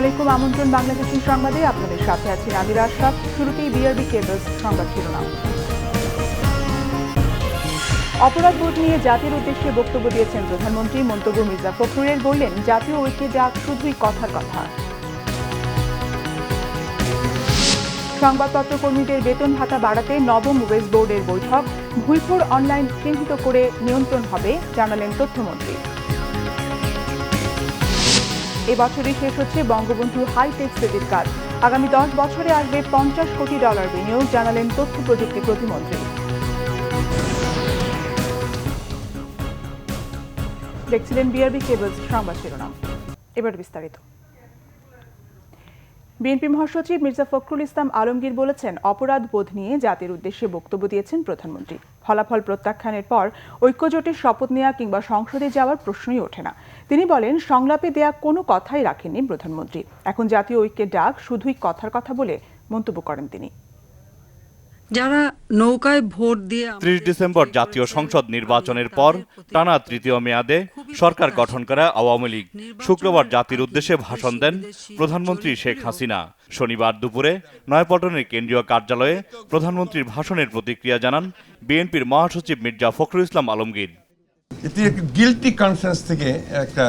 আলাইকুম। আমন্ত্রণ বাংলাদেশের সংবাদে আপনাদের সাথে আছি আমিরা আশরাফ। শুরুতেই বিআরবি কেবলস সংবাদ শিরোনাম। অপরাধবোধ নিয়ে জাতির উদ্দেশ্যে বক্তব্য দিয়েছেন প্রধানমন্ত্রী। মন্তব্য মির্জা ফখরুলের, বললেন জাতীয় ঐক্যে ডাক শুধুই কথার কথা। সংবাদপত্র কর্মীদের বেতন ভাতা বাড়াতে নবম ওয়েজ বোর্ডের বৈঠক। ভুইফোর অনলাইন চিহ্নিত করে নিয়ন্ত্রণ হবে, জানালেন তথ্যমন্ত্রী। এবছরই শেষ হচ্ছে বঙ্গবন্ধু হাইটেক সিটির কাজ। আগামী 10 বছরে আসবে $50 কোটি বিনিয়োগ, জানালেন তথ্য প্রযুক্তি প্রতিমন্ত্রী। দেখছিলেন বিআরবি কেবলস সংবাদ শিরোনাম। এবার বিস্তারিত। বিএনপি মহাসচিব মির্জা ফখরুল ইসলাম আলমগীর বলেছেন, অপরাধ বোধ নিয়ে জাতির উদ্দেশ্যে বক্তব্য দিয়েছেন প্রধানমন্ত্রী। ফলাফল প্রত্যাখ্যানের পর ঐক্যজোটের শপথ নেওয়া কিংবা সংসদে যাওয়ার প্রশ্নই ওঠে না। তিনি বলেন, সংলাপে দেয়া কোনো কথাই রাখেননি প্রধানমন্ত্রী। এখন জাতীয় ঐক্যের ডাক শুধুই কথার কথা বলে মন্তব্য করেন তিনি। যারা নৌকায় ভোট দিয়ে 30 ডিসেম্বর জাতীয় সংসদ নির্বাচনের পর টানা তৃতীয় মেয়াদে সরকার গঠন করা আওয়ামী লীগ শুক্রবার জাতির উদ্দেশ্যে ভাষণ দেন প্রধানমন্ত্রী শেখ হাসিনা। শনিবার দুপুরে নয়াপল্টনের কেন্দ্রীয় কার্যালয়ে প্রধানমন্ত্রীর ভাষণের প্রতিক্রিয়া জানান বিএনপির মহাসচিব মির্জা ফখরুল ইসলাম আলমগীর। তিনি একটা গিল্টি কনসেন্স থেকে একটা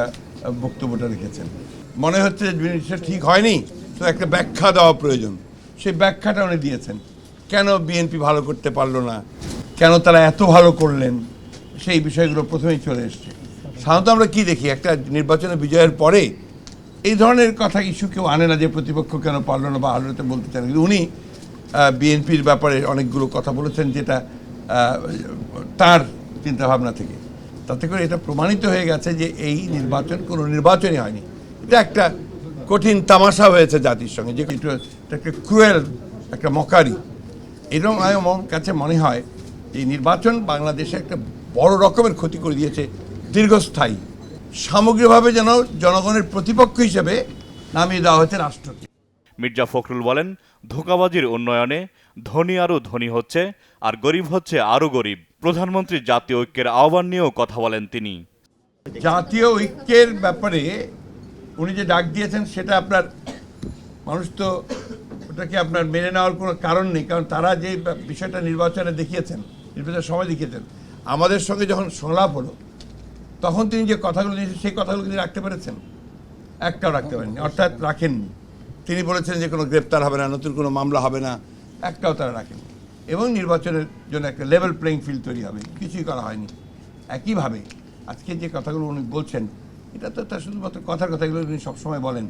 বক্তব্যটা রেখেছেন। মনে হচ্ছে যে জিনিসটা ঠিক হয়নি, তো একটা ব্যাখ্যা দেওয়া প্রয়োজন। সেই ব্যাখ্যাটা উনি দিয়েছেন। কেন বিএনপি ভালো করতে পারলো না, কেন তারা এত ভালো করলেন, সেই বিষয়গুলো প্রথমেই চলে এসছে। সাধারণত আমরা কি দেখি, একটা নির্বাচনে বিজয়ের পরে এই ধরনের কথা ইস্যু কেউ আনে না যে প্রতিপক্ষ কেন পারলো না বা আলোতে বলতে চান। কিন্তু উনি বিএনপির ব্যাপারে অনেকগুলো কথা বলেছেন, যেটা তার চিন্তাভাবনা থেকে। তাতে করে এটা প্রমাণিত হয়ে গেছে যে এই নির্বাচন কোনো নির্বাচনই হয়নি, এটা একটা কঠিন তামাশা হয়েছে জাতির সঙ্গে, যে এটা একটা ক্রুয়েল একটা মকারি। এরকম আমার কাছে মনে হয় এই নির্বাচন বাংলাদেশে একটা বড় রকমের ক্ষতি করে দিয়েছে, দীর্ঘস্থায়ী। সামগ্রিকভাবে যেন জনগণের প্রতিপক্ষ হিসেবে নামিয়ে দেওয়া হয়েছে রাষ্ট্রকে। মির্জা ফখরুল বলেন, ধোঁকাবাজির উন্নয়নে ধনী আরও ধনী হচ্ছে আর গরিব হচ্ছে আরও গরিব। প্রধানমন্ত্রী জাতীয় ঐক্যের আহ্বান নিয়েও কথা বলেন তিনি। জাতীয় ঐক্যের ব্যাপারে উনি যে ডাক দিয়েছেন, সেটা আপনার মানুষ তো ওটাকে আপনার মেনে নেওয়ার কোনো কারণ নেই, কারণ তারা যে বিষয়টা নির্বাচনে দেখিয়েছেন, নির্বাচনের সময় দেখিয়েছেন, আমাদের সঙ্গে যখন সংলাপ হলো তখন তিনি যে কথাগুলো দিয়েছেন সেই কথাগুলো তিনি রাখতে পেরেছেন? একটাও রাখতে পারেননি, অর্থাৎ রাখেননি। তিনি বলেছেন যে কোনো গ্রেপ্তার হবে না, নতুন কোনো মামলা হবে না, একটাও তারা রাখেননি। এবং নির্বাচনের জন্য একটা লেভেল প্লেইং ফিল্ড তৈরি হবে, কিছুই করা হয়নি। একইভাবে আজকে যে কথাগুলো উনি বলছেন, এটা তো তার শুধুমাত্র কথার কথা, এগুলো উনি সবসময় বলেন।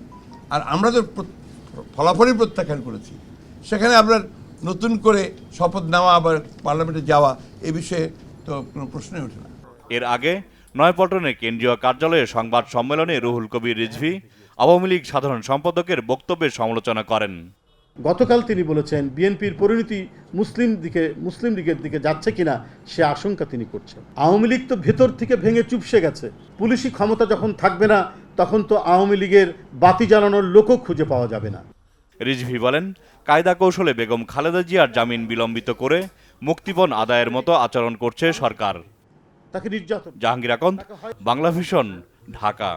আর আমরা তো ফলাফলই প্রত্যাখ্যান করেছি। সেখানে আপনার নতুন করে শপথ নেওয়া আবার পার্লামেন্টে যাওয়া, এ বিষয়ে তো কোনো প্রশ্নই ওঠে না। এর আগে নয়াপল্টনের কেন্দ্রীয় কার্যালয়ে সংবাদ সম্মেলনে রুহুল কবির রিজভী আওয়ামী লীগ সাধারণ সম্পাদকের বক্তব্যের সমালোচনা করেন। গতকাল তিনি বলেছেন, বিএনপির পরিণতি মুসলিম লীগের দিকে যাচ্ছে কিনা সে আশঙ্কা তিনি করছেন। আওয়ামী লীগ তো ভেতর থেকে ভেঙে চুপসে গেছে। পুলিশি ক্ষমতা যখন থাকবে না, তখন তো আওয়ামী লীগের বাতি জ্বালানোর লোকও খুঁজে পাওয়া যাবে না। রিজভী বলেন, কায়দা কৌশলে বেগম খালেদা জিয়ার জামিন বিলম্বিত করে মুক্তিপণ আদায়ের মতো আচরণ করছে সরকার। তাকে নির্যাতন। জাহাঙ্গীর আকন্দ, বাংলা ভিশন, ঢাকা।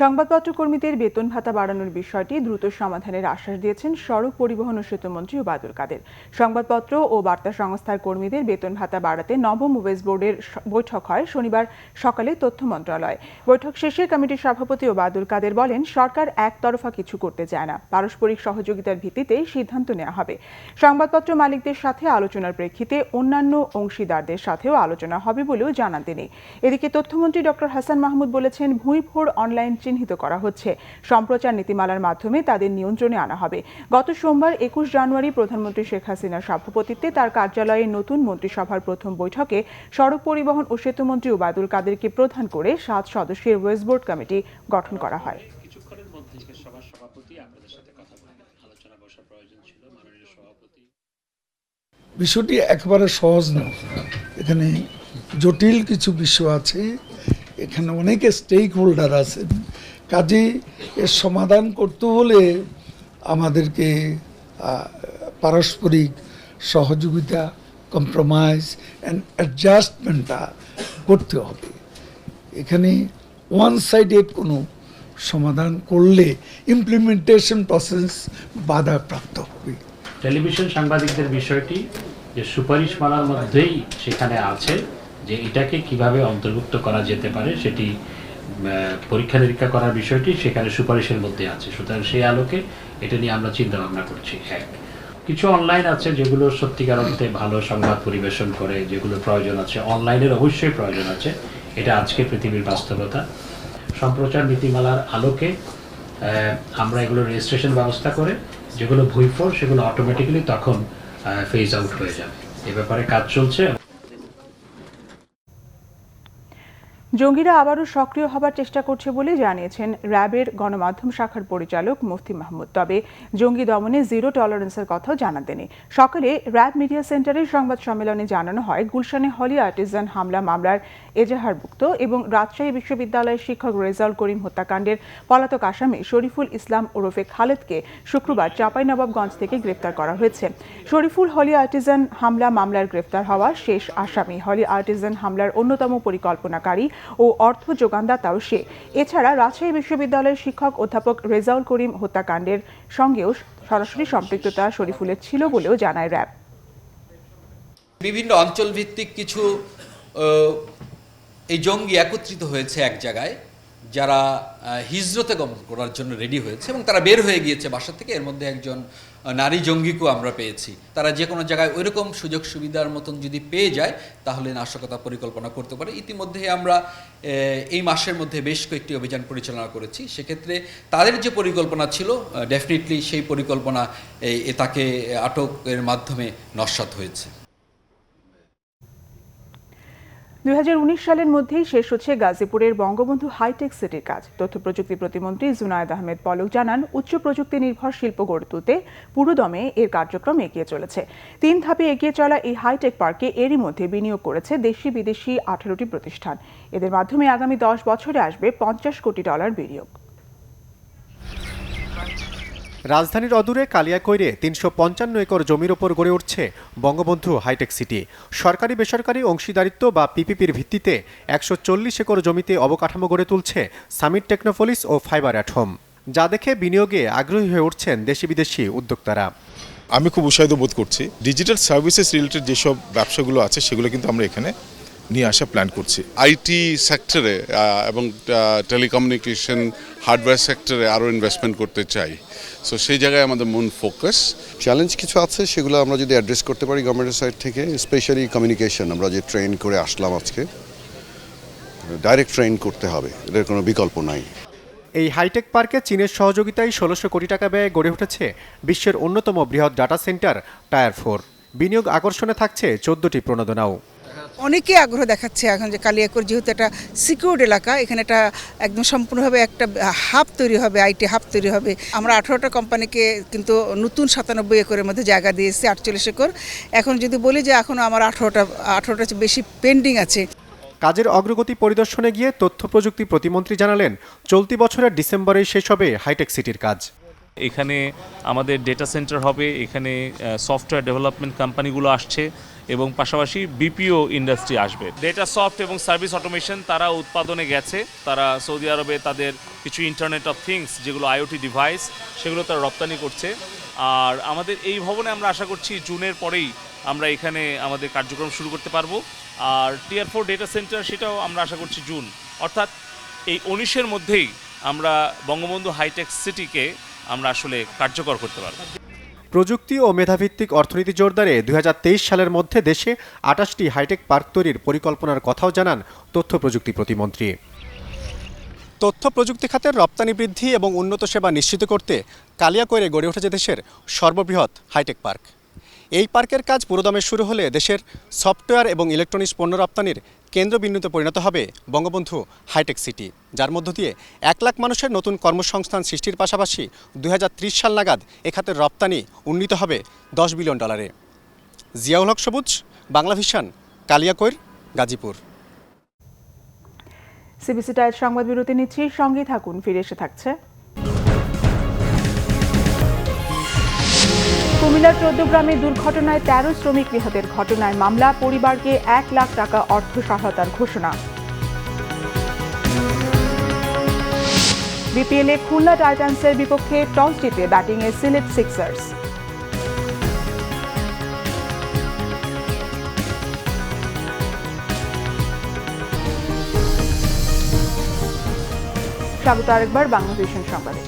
সংবাদপত্র কর্মীদের বেতন ভাতা বাড়ানোর বিষয়টি দ্রুত সমাধানের আশ্বাস দিয়েছেন সড়ক পরিবহন ও সেতুমন্ত্রী ওবায়দুল কাদের। সংবাদপত্র ও বার্তা সংস্থার কর্মীদের বেতন ভাতা বাড়াতে নবম ওয়েজ বোর্ডের বৈঠক হয় শনিবার সকালে তথ্য মন্ত্রণালয়। বৈঠক শেষে কমিটির সভাপতি ওবায়দুল কাদের বলেন, সরকার একতরফা কিছু করতে চায় না, পারস্পরিক সহযোগিতার ভিত্তিতেই সিদ্ধান্ত নেওয়া হবে। সংবাদপত্র মালিকদের সাথে আলোচনার প্রেক্ষিতে অন্যান্য অংশীদারদের সাথেও আলোচনা হবে বলেও জানান তিনি। এদিকে তথ্যমন্ত্রী ডক্টর হাসান মাহমুদ বলেছেন, ভুঁইফোর অনলাইন চিহ্নিত করা হচ্ছে, সম্প্রচার নীতিমালার মাধ্যমে তাদের নিয়ন্ত্রণে আনা হবে। গত সোমবার 21 জানুয়ারি প্রধানমন্ত্রী শেখ হাসিনার সভাপতিত্বে তার কার্যালয়ে নতুন মন্ত্রিসভার প্রথম বৈঠকে সড়ক পরিবহন ও সেতুমন্ত্রী ওবায়দুল কাদেরকে প্রধান করে 7 সদস্যের ওয়েজ বোর্ড কমিটি গঠন করা হয়। বিষয়টি একেবারে সহজ নয়, এখানে জটিল কিছু বিষয় আছে, এখানে অনেকে স্টেক হোল্ডার আছেন। কাজেই এর সমাধান করতে হলে আমাদেরকে পারস্পরিক সহযোগিতা, কম্প্রোমাইজ অ্যান্ড অ্যাডজাস্টমেন্টটা করতে হবে। এখানে ওয়ান সাইডেড কোনো সমাধান করলে ইমপ্লিমেন্টেশন প্রসেস বাধাপ্রাপ্ত হবে। টেলিভিশন সাংবাদিকদের বিষয়টি যে সুপারিশমালার মধ্যেই সেখানে আছে যে এটাকে কিভাবে অন্তর্ভুক্ত করা যেতে পারে সেটি পরীক্ষা নিরীক্ষা করার বিষয়টি সেখানে সুপারিশের মধ্যে আছে। সুতরাং সেই আলোকে এটা নিয়ে আমরা চিন্তা ভাবনা করছি। কিছু অনলাইন আছে যেগুলো সত্যিকার অর্থে ভালো সংবাদ পরিবেশন করে, যেগুলো প্রয়োজন আছে, অনলাইনের অবশ্যই প্রয়োজন আছে, এটা আজকে পৃথিবীর বাস্তবতা। সম্প্রচার নীতিমালার আলোকে আমরা এগুলো রেজিস্ট্রেশন ব্যবস্থা করে যেগুলো ভুইফোর সেগুলো অটোমেটিক্যালি তখন ফেজ আউট হয়ে যাবে। এ ব্যাপারে কাজ চলছে। জঙ্গিরা আবারও সক্রিয় হবার চেষ্টা করছে বলে জানিয়েছেন র্যাবের গণমাধ্যম শাখার পরিচালক মুফতি মাহমুদ। তবে জঙ্গি দমনে জিরো টলারেন্সের কথাও জানান তিনি। সকালে র্যাব মিডিয়া সেন্টারের সংবাদ সম্মেলনে জানানো হয়, গুলশানে হলি আর্টিজান হামলা মামলার এজাহারভুক্ত এবং রাজশাহী বিশ্ববিদ্যালয়ের শিক্ষক রেজাউল করিম হত্যাকাণ্ডের পলাতক আসামি শরীফুল ইসলাম ওরফে খালেদকে শুক্রবার চাঁপাইনবাবগঞ্জ থেকে গ্রেফতার করা হয়েছে। শরীফুল হলি আর্টিজান হামলা মামলার গ্রেফতার হওয়া শেষ আসামি। হলি আর্টিজান হামলার অন্যতম পরিকল্পনাকারী ও অর্থ যোগানদাতাও সে। এছাড়া রাজশাহী বিশ্ববিদ্যালয়ের শিক্ষক অধ্যাপক রেজাউল করিম হত্যাকাণ্ডের সঙ্গেও সরাসরি সম্পৃক্ততা শরীফুলের ছিল বলেও জানায় র্যাব। বিভিন্ন অঞ্চল ভিত্তিক কিছু এই জঙ্গি একত্রিত হয়েছে এক জায়গায়, যারা হিজরতে গমন করার জন্য রেডি হয়েছে এবং তারা বের হয়ে গিয়েছে বাসা থেকে। এর মধ্যে একজন নারী জঙ্গিকেও আমরা পেয়েছি। তারা যে কোনো জায়গায় ওইরকম সুযোগ সুবিধার মতন যদি পেয়ে যায় তাহলে নাশকতা পরিকল্পনা করতে পারে। ইতিমধ্যে আমরা এই মাসের মধ্যে বেশ কয়েকটি অভিযান পরিচালনা করেছি। সেক্ষেত্রে তাদের যে পরিকল্পনা ছিল ডেফিনেটলি সেই পরিকল্পনা তাকে আটকের মাধ্যমে নস্যাৎ হয়েছে। 2019 সালের মধ্যেই শেষ হচ্ছে গাজীপুরের বঙ্গবন্ধু হাইটেক সিটির কাজ। তথ্য প্রযুক্তি প্রতিমন্ত্রী জুনায়েদ আহমেদ পলক জানান, উচ্চ প্রযুক্তি নির্ভর শিল্প গড়ে তুলতে পুরোদমে এর কার্যক্রম এগিয়ে চলেছে। 3 ধাপে এগিয়ে চলা এই হাইটেক পার্কে এরই মধ্যে বিনিয়োগ করেছে দেশি বিদেশি 18টি প্রতিষ্ঠান। এদের মাধ্যমে আগামী 10 বছরে আসবে $50 কোটি বিনিয়োগ। রাজধানীর অদূরে কালিয়াকৈরে 355 একর জমির ওপর গড়ে উঠছে বঙ্গবন্ধু হাইটেক সিটি। সরকারি বেসরকারি অংশীদারিত্ব বা পিপিপির ভিত্তিতে 140 একর জমিতে অবকাঠামো গড়ে তুলছে সামিট টেকনোপলিস ও ফাইবার অ্যাট হোম, যা দেখে বিনিয়োগে আগ্রহী হয়ে উঠছেন দেশি বিদেশি উদ্যোক্তারা। আমি খুব উৎসাহিত বোধ করছি। ডিজিটাল সার্ভিসেস রিলেটেড যেসব ব্যবসাগুলো আছে সেগুলো কিন্তু আমরা এখানে নিয়ে আসা প্ল্যান করছি। আইটি সেক্টরে এবং টেলিকমিউনিকেশন হার্ডওয়্যার সেক্টরে আরও ইনভেস্টমেন্ট করতে চাই। সো সেই জায়গায় আমাদের মূল ফোকাস। চ্যালেঞ্জ কিছু আছে, সেগুলো আমরা যদি অ্যাড্রেস করতে পারি গভর্নমেন্টের সাইড থেকে, স্পেশালি কমিউনিকেশন। আমরা যে ট্রেন করে আসলাম আজকে, ডাইরেক্ট ট্রেন করতে হবে, এর কোনো বিকল্প নাই। এই হাইটেক পার্কে চীনের সহযোগিতায় 1600 কোটি টাকা ব্যয়ে গড়ে উঠেছে বিশ্বের অন্যতম বৃহৎ ডাটা সেন্টার টায়ার 4। বিনিয়োগ আকর্ষণে থাকছে 14টি প্রণোদনাও। অনেকে আগ্রহ দেখাচ্ছে এখন যে কালিয়াকৈর যেহেতু একটা সিকিউরড এলাকা, এখানে একটা একদম সম্পূর্ণভাবে একটা হাব তৈরি হবে, আইটি হাব তৈরি হবে। আমরা 18টা কোম্পানিকে কিন্তু নতুন 97 একরের মধ্যে জায়গা দিয়েছি, 48 একর। এখন যদি বলি যে এখনও আমার 18টা বেশি পেন্ডিং আছে। কাজের অগ্রগতি পরিদর্শনে গিয়ে তথ্য প্রযুক্তি প্রতিমন্ত্রী জানালেন, চলতি বছরের ডিসেম্বরেই শেষ হবে হাইটেক সিটির কাজ। এখানে আমাদের ডেটা সেন্টার হবে, এখানে সফটওয়্যার ডেভেলপমেন্ট কোম্পানিগুলো আসছে এবং পাশাপাশি বিপিও ইন্ডাস্ট্রি আসবে। ডেটা সফট এবং সার্ভিস অটোমেশন তারা উৎপাদনে গেছে। তারা সৌদি আরবে তাদের কিছু ইন্টারনেট অফ থিংস যেগুলো আইওটি ডিভাইস সেগুলো তারা রপ্তানি করছে। আর আমাদের এই ভবনে আমরা আশা করছি জুনের পরেই আমরা এখানে আমাদের কার্যক্রম শুরু করতে পারবো। আর টিয়ার 4 ডেটা সেন্টার সেটাও আমরা আশা করছি জুন, অর্থাৎ এই 19-এর মধ্যেই আমরা বঙ্গবন্ধু হাইটেক সিটিকে আমরা আসলে কার্যকর করতে পারবো। প্রযুক্তি ও মেধাভিত্তিক অর্থনীতি জোরদারে 2023 সালের মধ্যে দেশে 28টি হাইটেক পার্ক তৈরির পরিকল্পনার কথাও জানান তথ্য প্রযুক্তি প্রতিমন্ত্রী। তথ্য প্রযুক্তি খাতের রপ্তানি বৃদ্ধি এবং উন্নত সেবা নিশ্চিত করতে কালিয়াকৈরে গড়ে উঠেছে দেশের সর্ববৃহৎ হাইটেক পার্ক। এই পার্কের কাজ পুরোদমে শুরু হলে দেশের সফটওয়্যার এবং ইলেকট্রনিক্স পণ্য রপ্তানির কেন্দ্রবিন্দুতে পরিণত হবে বঙ্গবন্ধু হাইটেক সিটি, যার মধ্য দিয়ে 1 লাখ মানুষের নতুন কর্মসংস্থান সৃষ্টির পাশাপাশি 2030 সাল নাগাদ এ খাতের রপ্তানি উন্নীত হবে $10 বিলিয়ন। জিয়াউল হক সবুজ, Bangla vision, Kaliakair, Gazipur. CBC Times সংবাদ বিরতি নিচ্ছি, সঙ্গেই থাকুন, ফিরে এসে থাকছে। কুমিল্লার 14 গ্রামে দুর্ঘটনায় 13 শ্রমিক নিহতের ঘটনায় মামলা, পরিবারকে 1 লাখ টাকা অর্থ সহায়তার ঘোষণা। বিপিএলে খুলনা টাইটান্সের বিপক্ষে টস জিতে ব্যাটিংয়ে সিলেট সিক্সার্স। স্বাগত আরেকবার বাংলাভিশন সংবাদে।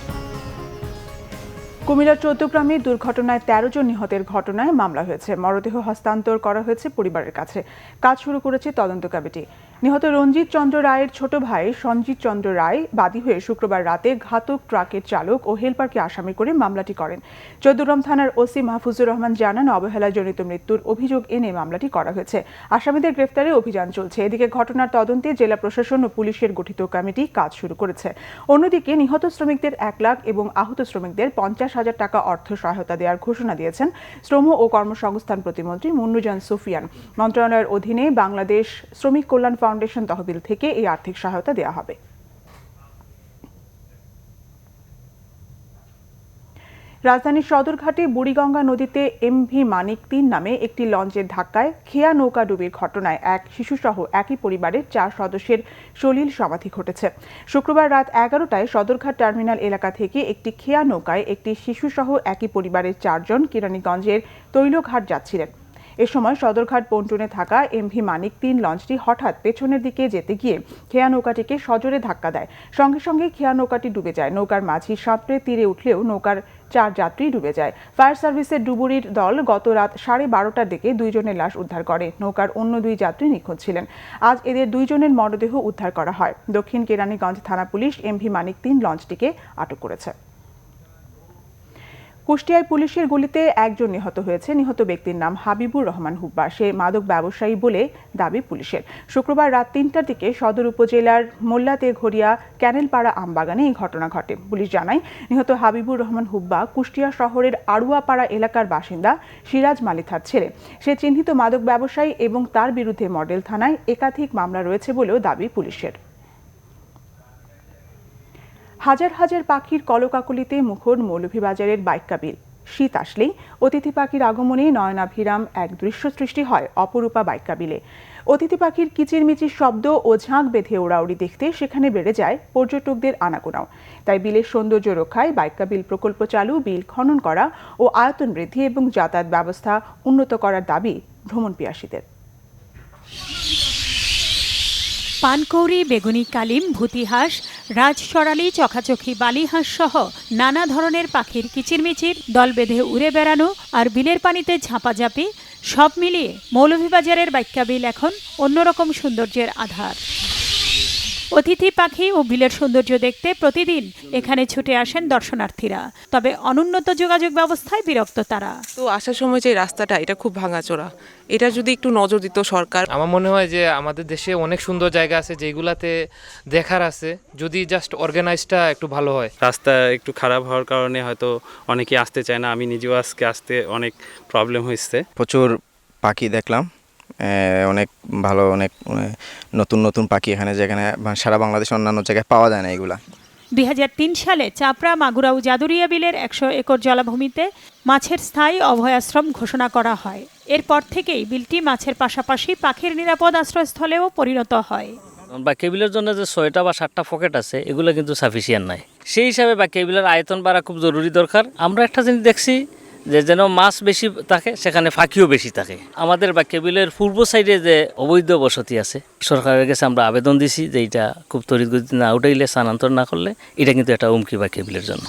কুমিল্লার চৌদ্দগ্রামে দুর্ঘটনায় ১৩ জন নিহতের ঘটনায় মামলা হয়েছে। মরদেহ হস্তান্তর করা হয়েছে পরিবারের কাছে। কাজ শুরু করেছে তদন্ত কমিটি। নিহত রঞ্জিত চন্দ্র রায়ের ছোট ভাই সঞ্জিত চন্দ্র রায় বাদী হয়ে শুক্রবার রাতে ঘাতক ট্রাকের চালক ও হেলপারকে আসামি করে মামলাটি করেন। চৌদ্দগ্রাম থানার ওসি মাহফুজুর রহমান জানান, অবহেলাজনিত মৃত্যুর অভিযোগ এনে মামলাটি করা হয়েছে। আসামিদের গ্রেফতারে অভিযান চলছে। এদিকে ঘটনার তদন্তে জেলা প্রশাসন ও পুলিশের গঠিত কমিটি কাজ শুরু করেছে। অন্যদিকে নিহত শ্রমিকদের ১ লাখ এবং আহত শ্রমিকদের ৫০,০০০ টাকা অর্থ সহায়তা দেওয়ার ঘোষণা দিয়েছেন শ্রম ও কর্মসংস্থান প্রতিমন্ত্রী মুন্নুজান সুফিয়ান। মন্ত্রণালয়ের অধীনে বাংলাদেশ শ্রমিক কল্যাণ ফাউন্ডেশন তহবিল থেকে এই আর্থিক সহায়তা দেওয়া হবে। রাজধানীর সদরঘাটে বুড়িগঙ্গা নদীতে এমভি মানিক ৩ নামে একটি লঞ্চের ধাক্কায় খেয়া নৌকা ডুবির ঘটনায় এক শিশুসহ একই পরিবারের ৪ সদস্যের সলিল সমাধি ঘটেছে। শুক্রবার রাত ১১টায় সদরঘাট টার্মিনাল এলাকা থেকে একটি খেয়া নৌকায় একটি শিশুসহ একই পরিবারের ৪ জন কেরানীগঞ্জের তৈলঘাট যাচ্ছিলেন। এ সময় সদরঘাট পন্টুনে থাকা এমভি মানিক ৩ লঞ্চটি হঠাৎ পেছনের দিকে যেতে গিয়ে খেয়া নৌকাটিকে সজোরে ধাক্কা দেয়। সঙ্গে সঙ্গে খেয়া নৌকাটি ডুবে যায়। নৌকার মাঝি সাঁতরে তীরে উঠলেও নৌকার ৪ যাত্রী ডুবে যায়। ফায়ার সার্ভিসের ডুবুরির দল গত রাত 12:30টার দিকে ২ জনের লাশ উদ্ধার করে। নৌকার অন্য ২ যাত্রী নিখোঁজ ছিলেন। আজ এদের ২ জনের মরদেহ উদ্ধার করা হয়। দক্ষিণ কেরানীগঞ্জ থানা পুলিশ এমভি মানিক ৩ লঞ্চটিকে আটক করেছে। কুষ্টিয়ায় পুলিশের গুলিতে ১ জন নিহত হয়েছে। নিহত ব্যক্তির নাম হাবিবুর রহমান হুব্বা। সে মাদক ব্যবসায়ী বলে দাবি পুলিশের। শুক্রবার রাত ৩টার দিকে সদর উপজেলার মোল্লাতে ঘড়িয়া ক্যানেলপাড়া আমবাগানে এই ঘটনা ঘটে। পুলিশ জানায়, নিহত হাবিবুর রহমান হুব্বা কুষ্টিয়া শহরের আড়ুয়াপাড়া এলাকার বাসিন্দা সিরাজ মালিথার ছেলে। সে চিহ্নিত মাদক ব্যবসায়ী এবং তার বিরুদ্ধে মডেল থানায় একাধিক মামলা রয়েছে বলেও দাবি পুলিশের। হাজার হাজার পাখির কলকাকলিতে মুখর মৌলভীবাজারের বাইক্কাবিল। শীত আসলেই অতিথি পাখির আগমনে নয়নাভিরাম এক দৃশ্য সৃষ্টি হয় অপরূপা বাইক্কাবিলে। অতিথি পাখির কিচিরমিচির শব্দ ও ঝাঁক বেঁধে ওড়াউড়ি দেখতে সেখানে বেড়ে যায় পর্যটকদের আনাগোনাও। তাই বিলের সৌন্দর্য রক্ষায় বাইক্কাবিল প্রকল্প চালু, বিল খনন করা ও আয়তন বৃদ্ধি এবং যাতায়াত ব্যবস্থা উন্নত করার দাবি ভ্রমণ পিয়াসীদের। পানকৌড়ি, বেগুনি কালিম, ভূতিহাঁস, রাজসরালি, চখাচখি বালিহাঁস সহ নানা ধরনের পাখির কিচিরমিচির, দল বেঁধে উড়ে বেড়ানো আর বিলের পানিতে ঝাঁপাঝাঁপি সব মিলিয়ে মৌলভীবাজারের বাইক্কাবিল এখন অন্যরকম সৌন্দর্যের আধার। অতিথি পাখি ও বিলের সৌন্দর্য দেখতে প্রতিদিন এখানে ছুটে আসেন দর্শনার্থীরা। তবে অনুন্নত যোগাযোগ ব্যবস্থায় বিরক্ত তারা। তো আসার সময় যে রাস্তাটা, এটা খুব ভাঙাচোরা। এটা যদি একটু নজর দিত সরকার। আমার মনে হয় যে আমাদের দেশে অনেক সুন্দর জায়গা আছে যেগুলাতে দেখার আছে, যদি জাস্ট অর্গানাইজটা একটু ভালো হয়। রাস্তা একটু খারাপ হওয়ার কারণে হয়তো অনেকেই আসতে চায় না। আমি নিজেও আজকে আসতে অনেক প্রবলেম হয়েছে। প্রচুর পাখি দেখলাম, অনেক ভালো, অনেক নতুন নতুন পাখি এখানে, যেখানে সারা বাংলাদেশে অন্যান্য জায়গায় পাওয়া যায় না এগুলা। ২০০৩ সালে চাপড়া, মাগুরাউ, জাদুরিয়া বিলের ১০০ একর জলাভূমিতে মাছের স্থায়ী অভয়াশ্রম ঘোষণা করা হয়। এরপর থেকেই বিলটি মাছের পাশাপাশি পাখির নিরাপদ আশ্রয়স্থলেও পরিণত হয়। বাইক্কাবিলের জন্য যে ৬টা বা ৭টা পকেট আছে, এগুলো কিন্তু সাফিসিয়েন্ট নাই। সেই হিসাবে বাইক্কাবিলের আয়তন বাড়া খুব জরুরি দরকার। আমরা একটা জিনিস দেখছি যে যেন মাছ বেশি থাকে, সেখানে ফাঁকিও বেশি থাকে। আমাদের বাইক্কাবিলের পূর্ব সাইডে যে অবৈধ বসতি আছে, সরকারের কাছে আমরা আবেদন দিছি যে এটা খুব ত্বরিতগতিতে না উঠাইলে, স্থানান্তর না করলে এটা কিন্তু একটা হুমকি বাইক্কাবিলের জন্য।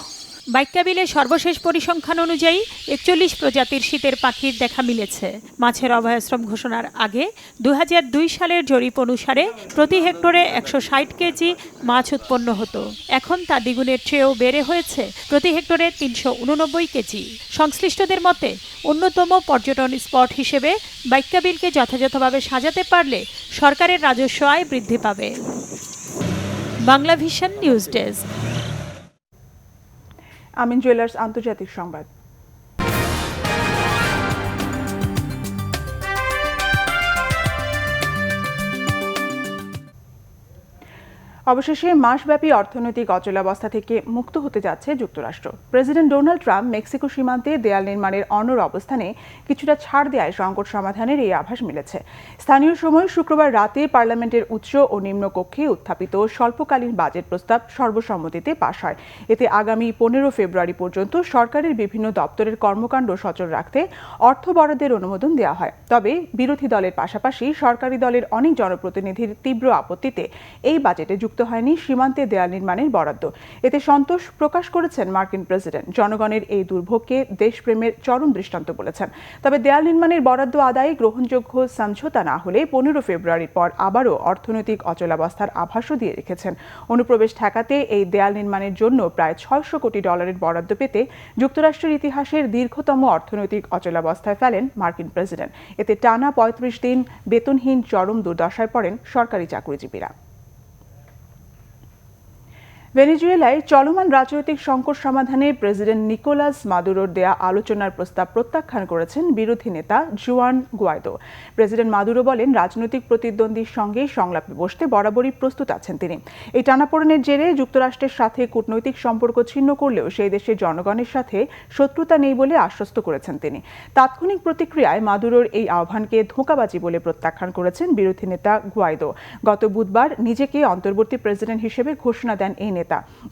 বাইক্কাবিলের সর্বশেষ পরিসংখ্যান অনুযায়ী ৪১ প্রজাতির শীতের পাখির দেখা মিলেছে। মাছের অভয়াশ্রম ঘোষণার আগে ২০০২ সালের জরিপ অনুসারে প্রতি হেক্টরে ১৬০ কেজি মাছ উৎপন্ন হতো। এখন তা দ্বিগুণের চেয়েও বেড়ে হয়েছে প্রতি হেক্টরে ৩৮৯ কেজি। সংশ্লিষ্টদের মতে অন্যতম পর্যটন স্পট হিসেবে বাইক্কাবিলকে যথাযথভাবে সাজাতে পারলে সরকারের রাজস্ব আয় বৃদ্ধি পাবে। Banglavision news desk. Amin jewellers আন্তর্জাতিক সংবাদ। অবশেষে মাসব্যাপী অর্থনৈতিক অচলাবস্থা থেকে মুক্ত হতে যাচ্ছে যুক্তরাষ্ট্র। প্রেসিডেন্ট ডোনাল্ড ট্রাম্প মেক্সিকো সীমান্তে দেয়াল নির্মাণের অনড় অবস্থানে কিছুটা ছাড় দেওয়ায় সংকট সমাধানের এই আভাস মিলেছে। স্থানীয় সময় শুক্রবার রাতে পার্লামেন্টের উচ্চ ও নিম্ন কক্ষে উত্থাপিত স্বল্পকালীন বাজেট প্রস্তাব সর্বসম্মতিতে পাশ হয়। এতে আগামী 15 ফেব্রুয়ারি পর্যন্ত সরকারের বিভিন্ন দপ্তরের কর্মকাণ্ড সচল রাখতে অর্থ বরাদ্দের অনুমোদন দেওয়া হয়। তবে বিরোধী দলের পাশাপাশি সরকারি দলের অনেক জনপ্রতিনিধির তীব্র আপত্তিতে এই বাজেটে যুক্ত হয়নি সীমান্তে দেয়াল নির্মাণের বরাদ্দ। এতে সন্তোষ প্রকাশ করেছেন মার্কিন প্রেসিডেন্ট। জনগণের এই দুর্ভোগকে দেশপ্রেমের চরম দৃষ্টান্ত বলেছেন। তবে দেয়াল নির্মাণের বরাদ্দ আদায়ে গ্রহণযোগ্য সমঝোতা না হলে 15 ফেব্রুয়ারির পর আবারও অর্থনৈতিক অচলাবস্থার আভাসও দিয়ে রেখেছেন। অনুপ্রবেশ ঠেকাতে এই দেয়াল নির্মাণের জন্য প্রায় $600 কোটি বরাদ্দ পেতে যুক্তরাষ্ট্রের ইতিহাসের দীর্ঘতম অর্থনৈতিক অচলাবস্থায় ফেলেন মার্কিন প্রেসিডেন্ট। এতে টানা 35 দিন বেতনহীন চরম দুর্দশায় পড়েন সরকারি চাকরিজীবীরা। ভেনেজুয়েলায় চলমান রাজনৈতিক সংকট সমাধানে প্রেসিডেন্ট নিকোলাস মাদুরোর দেয়া আলোচনার প্রস্তাব প্রত্যাখ্যান করেছেন বিরোধী নেতা জুয়ান গুয়াইদো। প্রেসিডেন্ট মাদুরো বলেন, রাজনৈতিক প্রতিদ্বন্দ্বীর সঙ্গে সংলাপে বসতে বরাবরই প্রস্তুত আছেন তিনি। এই টানাপোড়েনের জেরে যুক্তরাষ্ট্রের সাথে কূটনৈতিক সম্পর্ক ছিন্ন করলেও সেই দেশের জনগণের সাথে শত্রুতা নেই বলে আশ্বস্ত করেছেন তিনি। তাৎক্ষণিক প্রতিক্রিয়ায় মাদুরোর এই আহ্বানকে ধোঁকাবাজি বলে প্রত্যাখ্যান করেছেন বিরোধী নেতা গুয়াইদো। গত বুধবার নিজেকে অন্তর্বর্তী প্রেসিডেন্ট হিসেবে ঘোষণা দেন এই নেতা।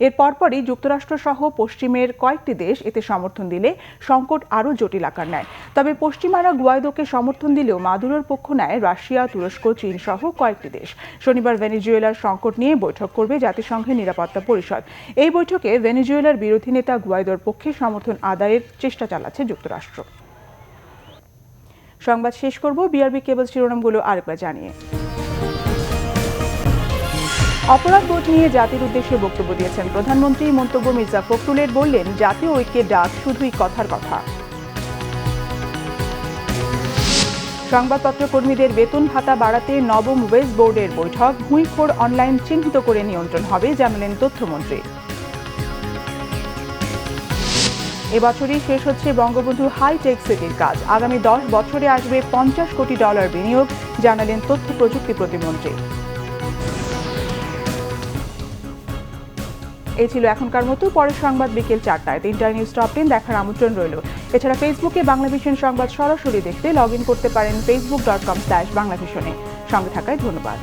এর পরপরই যুক্তরাষ্ট্র সহ পশ্চিমের কয়েকটি দেশ এতে সমর্থন দিলে সংকট আরও জটিল আকার নেয়। তবে পশ্চিমারা গুয়াইদোকে সমর্থন দিলেও মাদুরোর পক্ষ নেয় রাশিয়া, তুরস্ক, চীন সহ কয়েকটি দেশ। শনিবার ভেনেজুয়েলার সংকট নিয়ে বৈঠক করবে জাতিসংঘের নিরাপত্তা পরিষদ। এই বৈঠকে ভেনেজুয়েলার বিরোধী নেতা গুয়াইদোর পক্ষে সমর্থন আদায়ের চেষ্টা চালাচ্ছে যুক্তরাষ্ট্র। সংবাদ শেষ করব বিআরবি কেবল শিরোনামগুলো আরেকবার জানিয়ে। অপরাধ বোধ নিয়ে জাতির উদ্দেশ্যে বক্তব্য দিয়েছেন প্রধানমন্ত্রী। মন্তব্য মির্জা ফখরুলের, বললেন, জাতীয় ঐক্যের ডাক শুধুই কথার কথা। সংবাদপত্র কর্মীদের বেতন ভাতা বাড়াতে নবম ওয়েজ বোর্ডের বৈঠক। হুঁইখোর অনলাইন চিহ্নিত করে নিয়ন্ত্রণ হবে, জানালেন তথ্যমন্ত্রী। এবছরই শেষ হচ্ছে বঙ্গবন্ধু হাইটেক সিটির কাজ। আগামী 10 বছরে আসবে $50 কোটি বিনিয়োগ, জানালেন তথ্য প্রযুক্তি প্রতিমন্ত্রী। এই ছিল এখনকার মতো। পরের সংবাদ বিকেল 4টায়। 3টায় নিউজ টপ 10 দেখার আমন্ত্রণ রইল। এছাড়া ফেসবুকে বাংলাভিশন সংবাদ সরাসরি দেখতে লগ ইন করতে পারেন facebook.com/বাংলাভিশনে। সঙ্গে থাকায় ধন্যবাদ।